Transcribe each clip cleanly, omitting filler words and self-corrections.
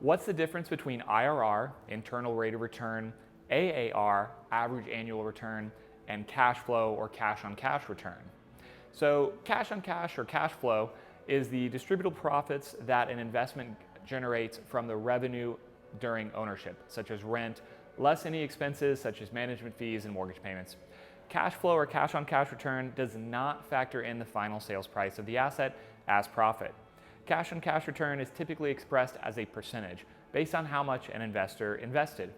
What's the difference between IRR, internal rate of return, AAR, average annual return, and cash flow or cash on cash return? So cash on cash or cash flow is the distributable profits that an investment generates from the revenue during ownership, such as rent, less any expenses such as management fees and mortgage payments. Cash flow or cash on cash return does not factor in the final sales price of the asset as profit. Cash on cash return is typically expressed as a percentage based on how much an investor invested.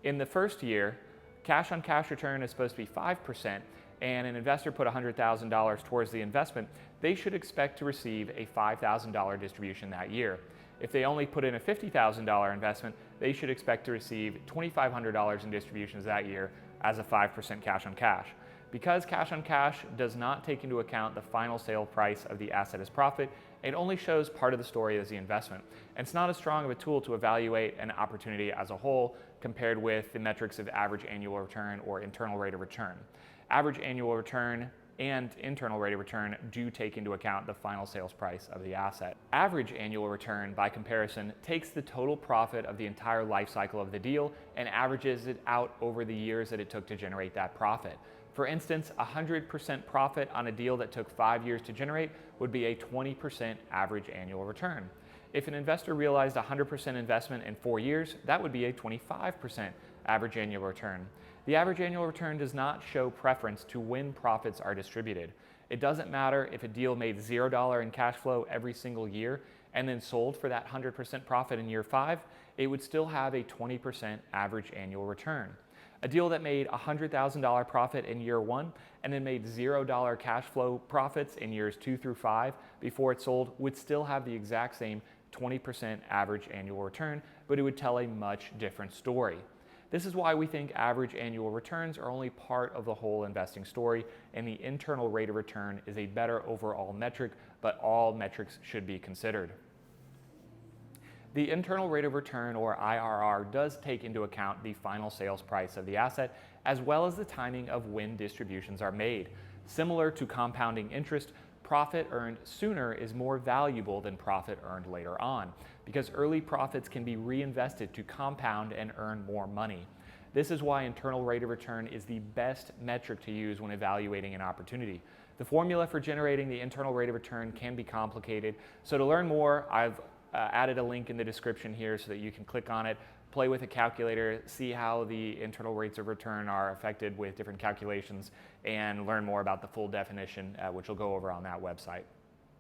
In the first year, cash on cash return is supposed to be 5%, and an investor put $100,000 towards the investment, they should expect to receive a $5,000 distribution that year. If they only put in a $50,000 investment, they should expect to receive $2,500 in distributions that year as a 5% cash on cash. Because cash on cash does not take into account the final sale price of the asset as profit, it only shows part of the story as the investment. And it's not as strong of a tool to evaluate an opportunity as a whole compared with the metrics of average annual return or internal rate of return. Average annual return and internal rate of return do take into account the final sales price of the asset. Average annual return, by comparison, takes the total profit of the entire life cycle of the deal and averages it out over the years that it took to generate that profit. For instance, 100% profit on a deal that took 5 years to generate would be a 20% average annual return. If an investor realized 100% investment in 4 years, that would be a 25% average annual return. The average annual return does not show preference to when profits are distributed. It doesn't matter if a deal made $0 in cash flow every single year and then sold for that 100% profit in year 5, it would still have a 20% average annual return. A deal that made $100,000 profit in year 1 and then made $0 cash flow profits in years 2 through 5 before it sold would still have the exact same 20% average annual return, but it would tell a much different story. This is why we think average annual returns are only part of the whole investing story, and the internal rate of return is a better overall metric, but all metrics should be considered. The internal rate of return, or IRR, does take into account the final sales price of the asset, as well as the timing of when distributions are made. Similar to compounding interest, profit earned sooner is more valuable than profit earned later on, because early profits can be reinvested to compound and earn more money. This is why internal rate of return is the best metric to use when evaluating an opportunity. The formula for generating the internal rate of return can be complicated, so to learn more, I've added a link in the description here so that you can click on it, play with a calculator, see how the internal rates of return are affected with different calculations, and learn more about the full definition, which we'll go over on that website.